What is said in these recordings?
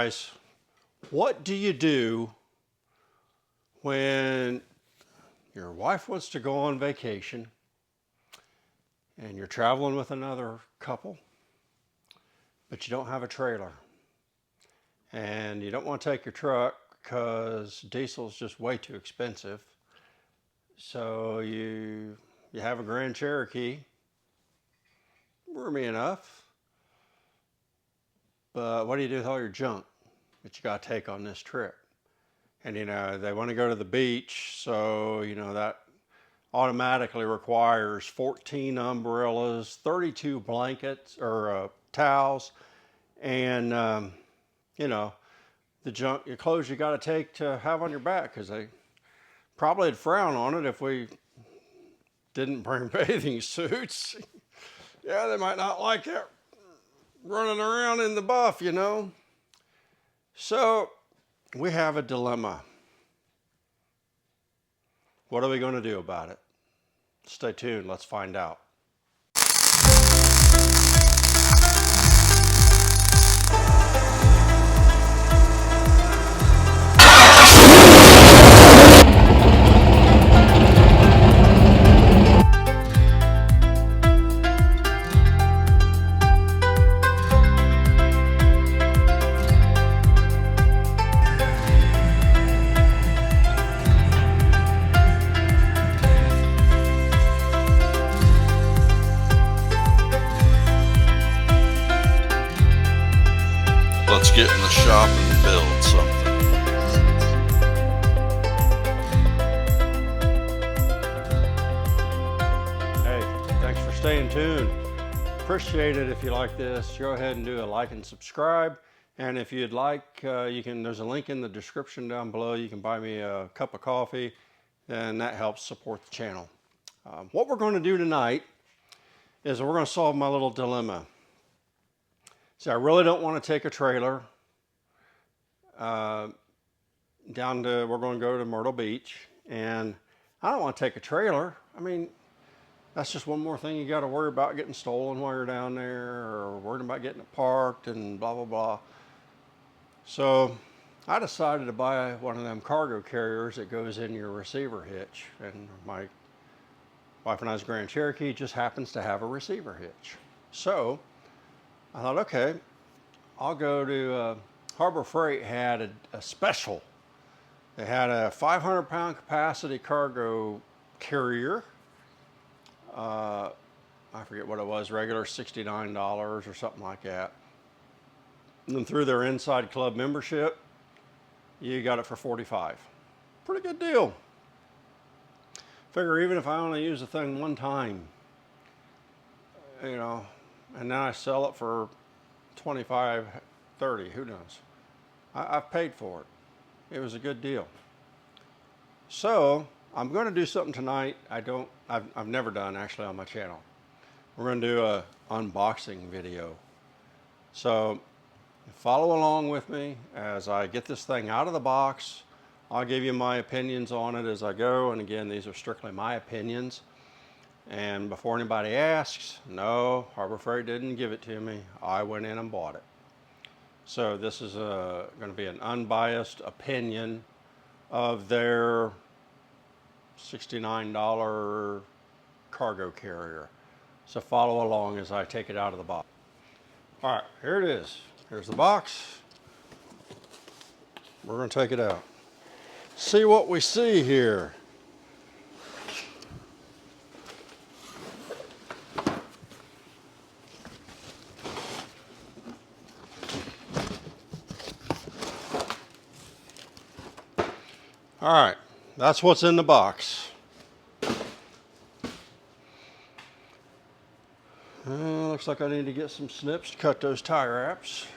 Guys, what do you do when your wife wants to go on vacation and you're traveling with another couple, but you don't have a trailer and you don't want to take your truck because diesel's just way too expensive? So you have a Grand Cherokee, roomy enough, but what do you do with all your junk that you got to take on this trip? And they want to go to the beach, so that automatically requires 14 umbrellas, 32 blankets or towels, and the junk, your clothes you got to take to have on your back, because they probably would frown on it if we didn't bring bathing suits. Yeah, they might not like it running around in the buff, So we have a dilemma. What are we going to do about it? Stay tuned. Let's find out. Let's get in the shop and build something. Hey, thanks for staying tuned. Appreciate it. If you like this, go ahead and do a like and subscribe. And if you'd like, there's a link in the description down below. You can buy me a cup of coffee, and that helps support the channel. What we're going to do tonight is we're going to solve my little dilemma. See, I really don't want to take a trailer we're going to go to Myrtle Beach, and I don't want to take a trailer. I mean, that's just one more thing you got to worry about getting stolen while you're down there, or worrying about getting it parked and blah, blah, blah. So I decided to buy one of them cargo carriers that goes in your receiver hitch, and my wife and I's Grand Cherokee just happens to have a receiver hitch. So I thought, okay, I'll go to Harbor Freight had a special. They had a 500-pound capacity cargo carrier. I forget what it was, regular $69 or something like that. And then through their Inside Club membership, you got it for $45. Pretty good deal. Figure even if I only use the thing one time, and then I sell it for 25, 30, who knows? I've paid for it. It was a good deal. So I'm going to do something tonight I've never done actually on my channel. We're going to do a unboxing video. So follow along with me as I get this thing out of the box. I'll give you my opinions on it as I go. And again, these are strictly my opinions. And before anybody asks, no, Harbor Freight didn't give it to me. I went in and bought it. So this is going to be an unbiased opinion of their $69 cargo carrier. So follow along as I take it out of the box. All right, here it is. Here's the box. We're going to take it out. See what we see here. All right, that's what's in the box. Looks like I need to get some snips to cut those tie wraps.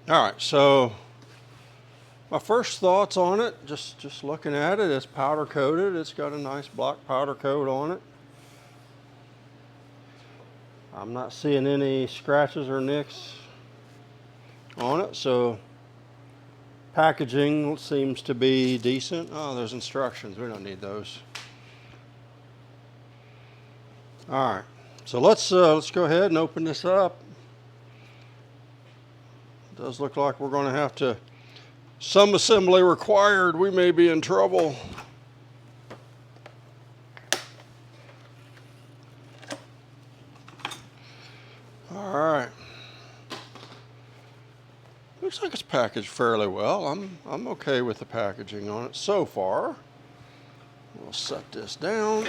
All right, so my first thoughts on it, just looking at it, it's powder coated. It's got a nice black powder coat on it. I'm not seeing any scratches or nicks on it, so Packaging seems to be decent. Oh, there's instructions. We don't need those. All right, so let's go ahead and open this up. It does look like we're going to have to, some assembly required. We may be in trouble. All right. Looks like it's packaged fairly well. I'm okay with the packaging on it so far. We'll set this down.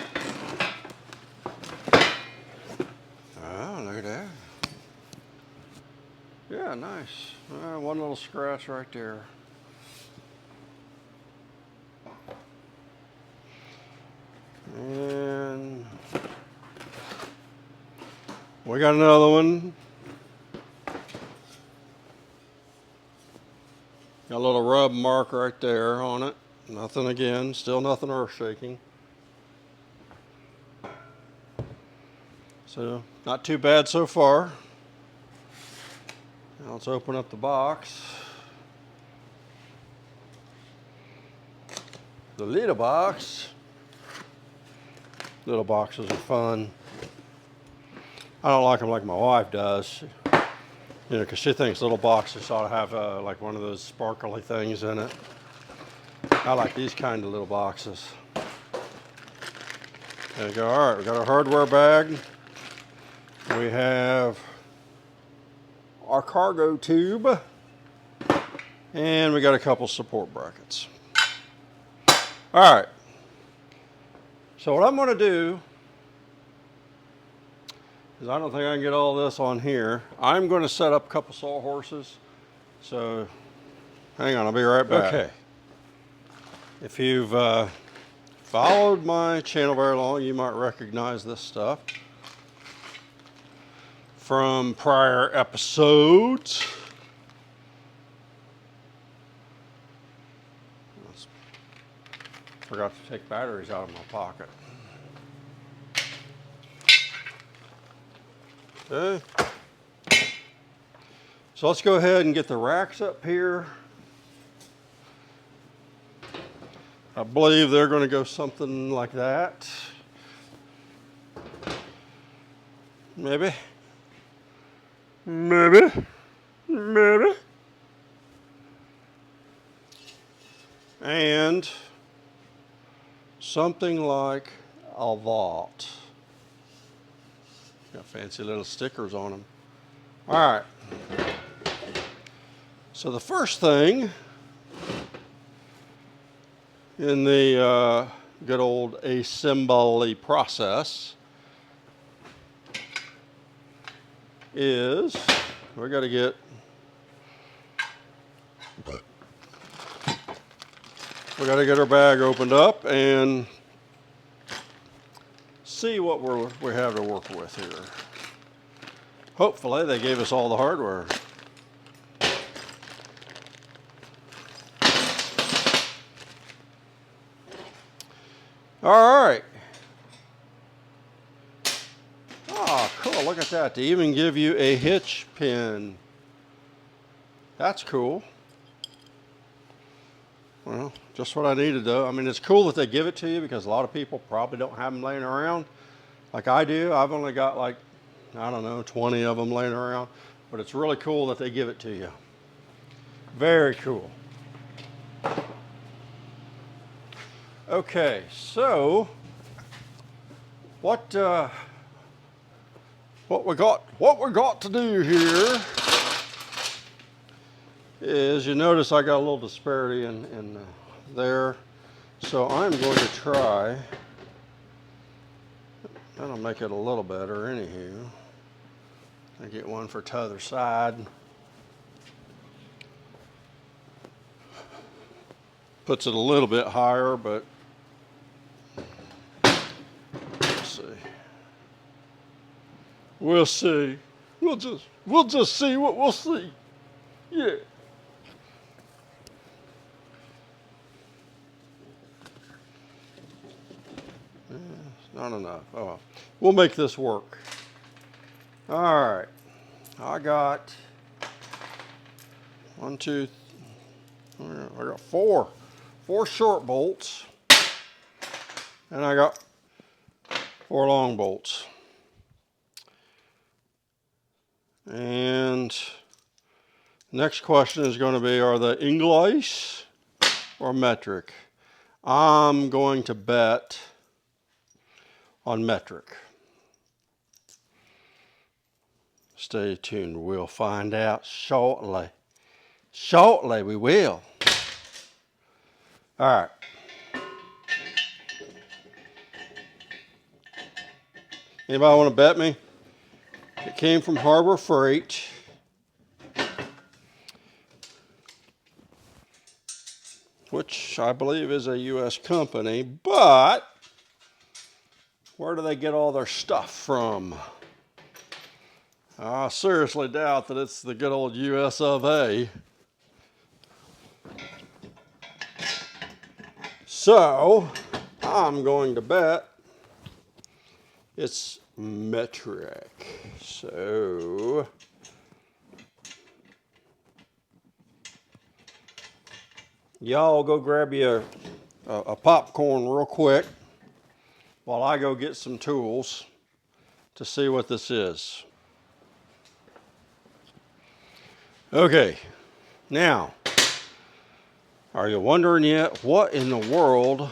Oh, look at that. Yeah, nice. One little scratch right there. And we got another one. Got a little rub mark right there on it. Nothing again, still nothing earth shaking. So, not too bad so far. Now let's open up the box. The little box. Little boxes are fun. I don't like them like my wife does. You know, because she thinks little boxes ought to have like one of those sparkly things in it. I like these kind of little boxes. There you go. All right, we got our hardware bag. We have our cargo tube. And we got a couple support brackets. All right. So what I'm going to do is, I don't think I can get all this on here. I'm going to set up a couple sawhorses. So hang on, I'll be right back. Okay. If you've followed my channel very long, you might recognize this stuff from prior episodes. Forgot to take batteries out of my pocket. Okay. So let's go ahead and get the racks up here. I believe they're going to go something like that. Maybe. Maybe. Maybe. And something like a vault. Got fancy little stickers on them. All right. So the first thing in the good old assembly process is we got to get our bag opened up and see what we have to work with here. Hopefully they gave us all the hardware. All right. Oh, cool. Look at that. They even give you a hitch pin. That's cool. Well, just what I needed though. I mean, it's cool that they give it to you because a lot of people probably don't have them laying around like I do. I've only got like, I don't know, 20 of them laying around, but it's really cool that they give it to you. Very cool. Okay, so what we got to do here is, you notice I got a little disparity in there, so I'm going to try. That'll make it a little better. Anywho, I get one for t'other side. Puts it a little bit higher, but we'll see. We'll just see what we'll see. Yeah. Not enough. Oh well. We'll make this work. All right. I got 1, 2, I got four short bolts, and I got 4 long bolts. And next question is going to be, are they English or metric? I'm going to bet on metric. Stay tuned. We'll find out shortly. Shortly, we will. All right. Anybody want to bet me? It came from Harbor Freight. Which I believe is a U.S. company, but where do they get all their stuff from? I seriously doubt that it's the good old U.S. of A. So, I'm going to bet it's metric. So, y'all go grab you a popcorn real quick while I go get some tools to see what this is. Okay, now, are you wondering yet what in the world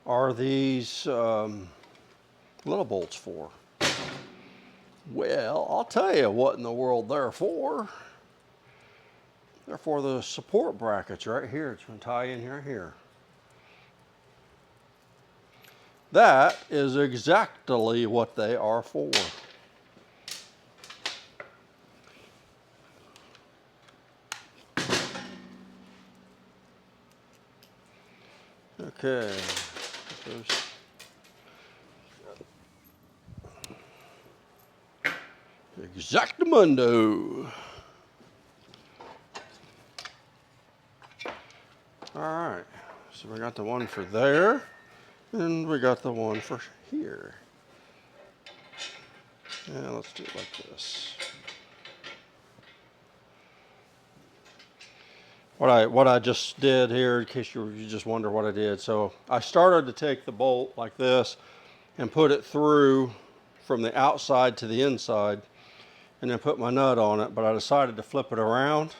are these little bolts for? Well, I'll tell you what in the world they're for. They're for the support brackets right here. It's going to tie in here. That is exactly what they are for. Okay. Exactamundo. All right. So we got the one for there, and we got the one for here. Yeah, let's do it like this. What I just did here, in case you just wonder what I did. So I started to take the bolt like this and put it through from the outside to the inside, and then put my nut on it, but I decided to flip it around.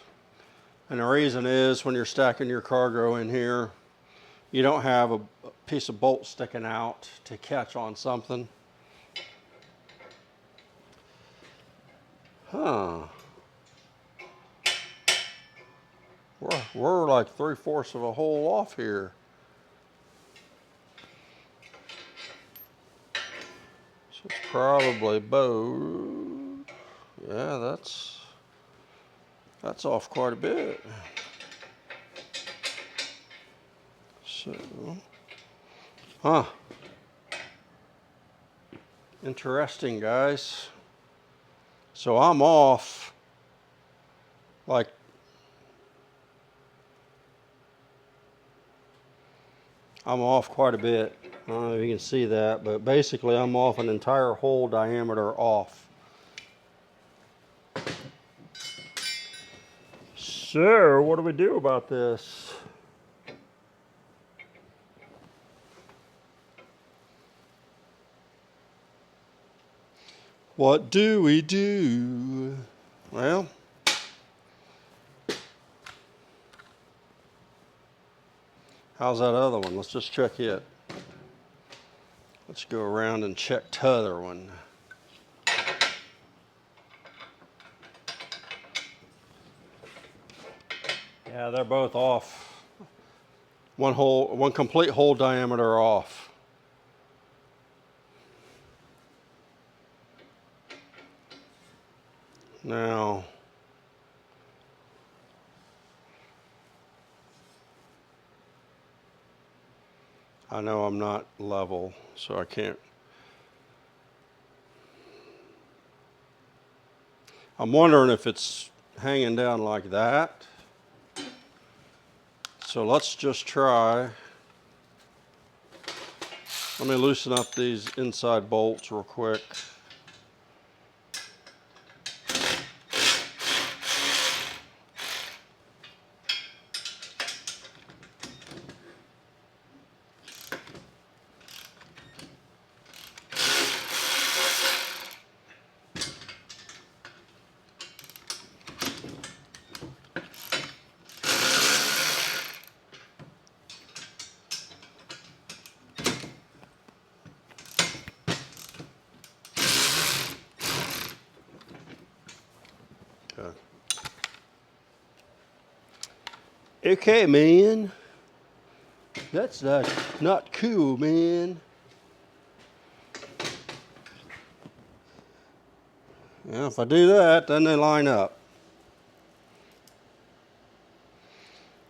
And the reason is, when you're stacking your cargo in here, you don't have a piece of bolt sticking out to catch on something. Huh. We're like 3/4 of a hole off here. So it's probably bowed. Yeah, that's off quite a bit. So, interesting, guys. So I'm off like quite a bit. I don't know if you can see that, but basically I'm off an entire hole diameter off. So what do we do about this? What do we do? Well, how's that other one? Let's just check it. Let's go around and check the other one. Yeah, they're both off. One complete hole diameter off. Now, I know I'm not level, so I can't. I'm wondering if it's hanging down like that. So let's just try. Let me loosen up these inside bolts real quick. Okay, man. That's not cool, man. Yeah, if I do that, then they line up.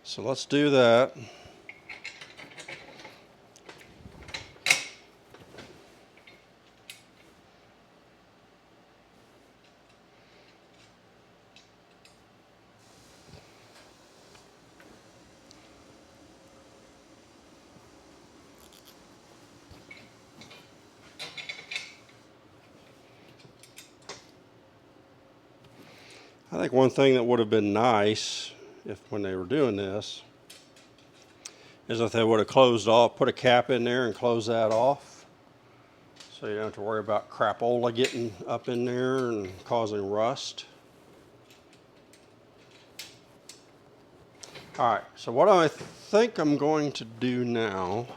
So let's do that. I think one thing that would have been nice if when they were doing this is if they would have closed off, put a cap in there and close that off. So you don't have to worry about crapola getting up in there and causing rust. All right, so what I think I'm going to do now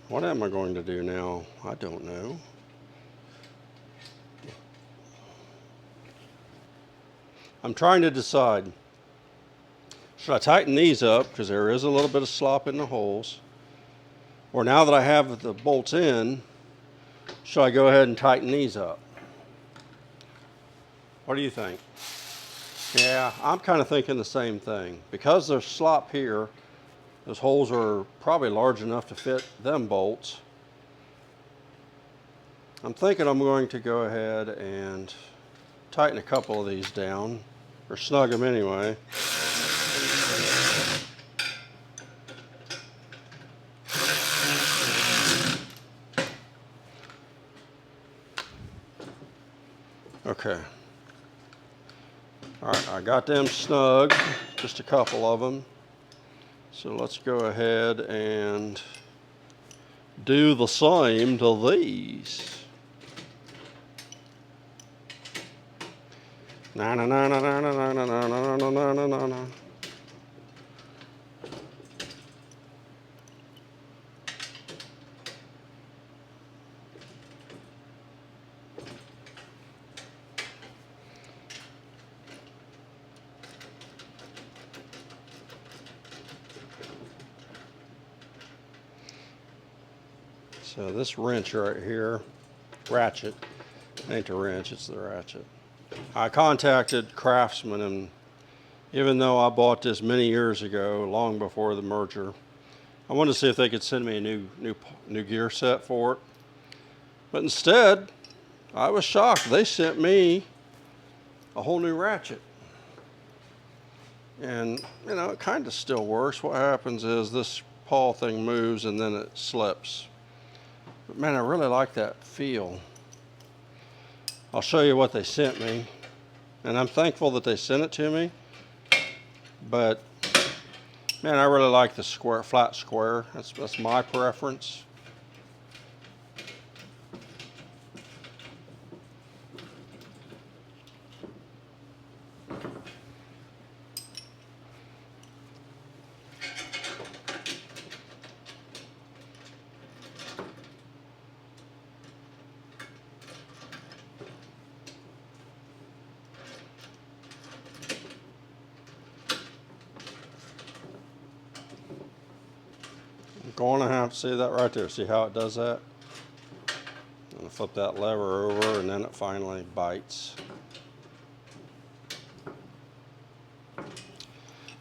what am I going to do now? I don't know. I'm trying to decide. Should I tighten these up because there is a little bit of slop in the holes? Or now that I have the bolts in, should I go ahead and tighten these up? What do you think? Yeah, I'm kind of thinking the same thing. Because there's slop here, those holes are probably large enough to fit them bolts. I'm thinking I'm going to go ahead and tighten a couple of these down, or snug them anyway. Okay. All right, I got them snug, just a couple of them. So let's go ahead and do the same to these. Na na na na na na na na na na na na na. So this wrench right here, ratchet, ain't the wrench, it's the ratchet. I contacted Craftsman, and even though I bought this many years ago, long before the merger, I wanted to see if they could send me a new gear set for it. But instead, I was shocked. They sent me a whole new ratchet. And, you know, it kind of still works. What happens is this pawl thing moves and then it slips. But man, I really like that feel. I'll show you what they sent me. And I'm thankful that they sent it to me. But, man, I really like the square, flat square. That's my preference. Going to have to see that right there. See how it does that? I'm going to flip that lever over and then it finally bites.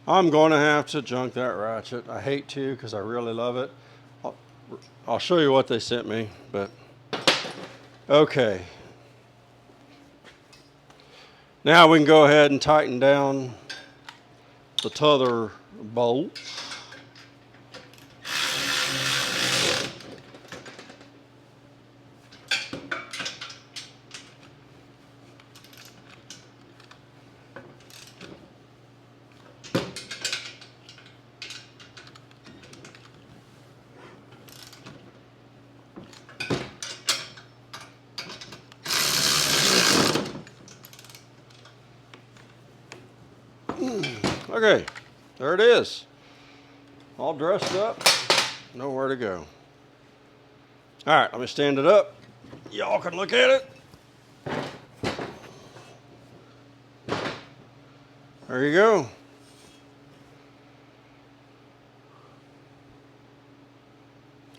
I'm going to have to junk that ratchet. I hate to because I really love it. I'll show you what they sent me, but okay. Now we can go ahead and tighten down the t'other bolt. Okay, there it is. All dressed up, nowhere to go. All right, let me stand it up. Y'all can look at it. There you go.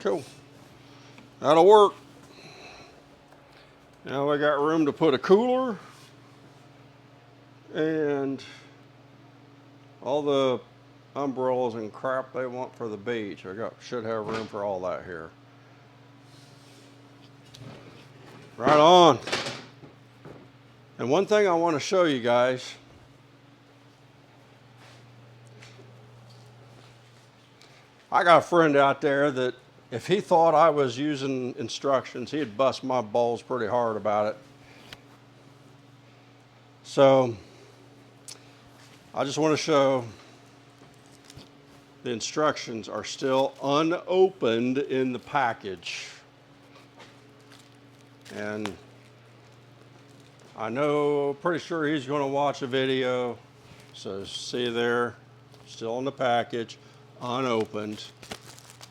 Cool. That'll work. Now we got room to put a cooler and all the umbrellas and crap they want for the beach. Should have room for all that here. Right on. And one thing I want to show you guys. I got a friend out there that if he thought I was using instructions, he'd bust my balls pretty hard about it. So I just want to show the instructions are still unopened in the package. And I know, pretty sure he's going to watch a video. So see there, still in the package, unopened,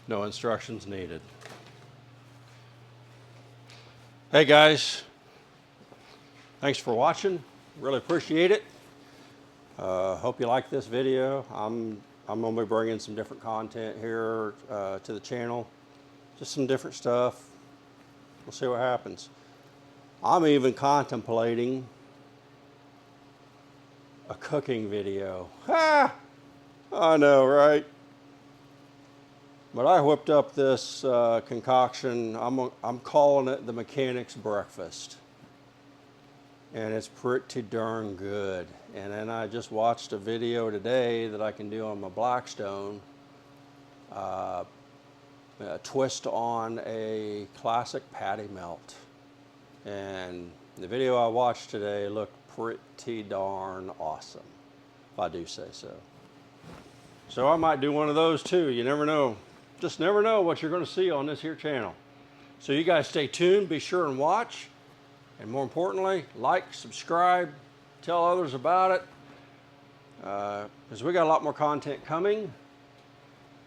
no instructions needed. Hey guys, thanks for watching. Really appreciate it. Hope you like this video. I'm going to be bringing some different content here to the channel. Just some different stuff. We'll see what happens. I'm even contemplating a cooking video. Ha! I know, right? But I whipped up this concoction. I'm calling it the Mechanic's Breakfast. And it's pretty darn good. And then I just watched a video today that I can do on my Blackstone. A twist on a classic patty melt. And the video I watched today looked pretty darn awesome, if I do say so. So I might do one of those too. You never know. Just never know what you're going to see on this here channel. So you guys stay tuned, be sure and watch. And more importantly, like, subscribe, tell others about it. Because we got a lot more content coming.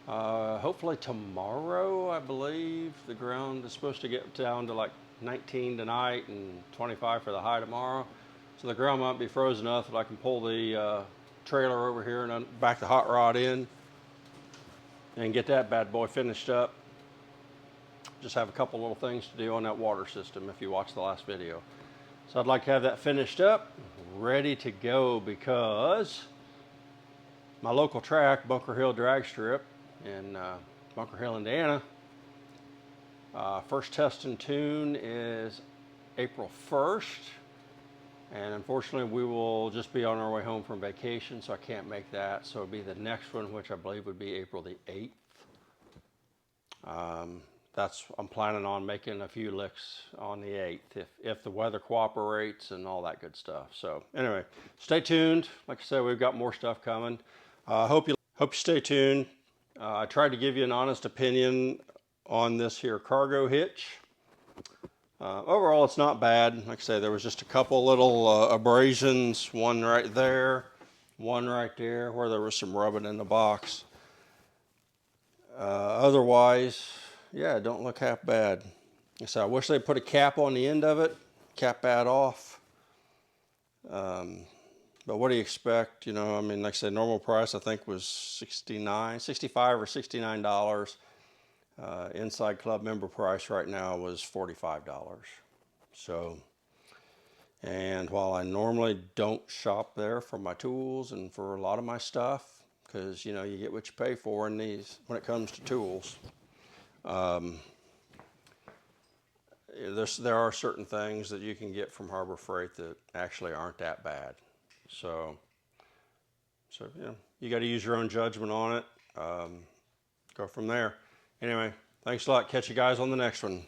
Hopefully tomorrow, I believe, the ground is supposed to get down to like 19 tonight and 25 for the high tomorrow. So the ground might be frozen enough that I can pull the trailer over here and back the hot rod in and get that bad boy finished up. Just have a couple little things to do on that water system if you watched the last video. So I'd like to have that finished up, ready to go, because my local track, Bunker Hill Drag Strip in Bunker Hill, Indiana, first test and tune is April 1st. And unfortunately, we will just be on our way home from vacation, so I can't make that. So it'll be the next one, which I believe would be April the 8th. I'm planning on making a few licks on the 8th if the weather cooperates and all that good stuff. So anyway, stay tuned. Like I said, we've got more stuff coming. Hope you stay tuned. I tried to give you an honest opinion on this here cargo hitch. Overall, it's not bad. Like I say, there was just a couple little abrasions, one right there, one right there, where there was some rubbing in the box. Otherwise, yeah, it don't look half bad. So I wish they put a cap on the end of it, cap that off. But what do you expect? You know, I mean, like I said, normal price I think was $65 or $69. Inside club member price right now was $45. So, and while I normally don't shop there for my tools and for a lot of my stuff, because you know you get what you pay for in these when it comes to tools. There are certain things that you can get from Harbor Freight that actually aren't that bad. So you know, you got to use your own judgment on it. Go from there. Anyway, thanks a lot. Catch you guys on the next one.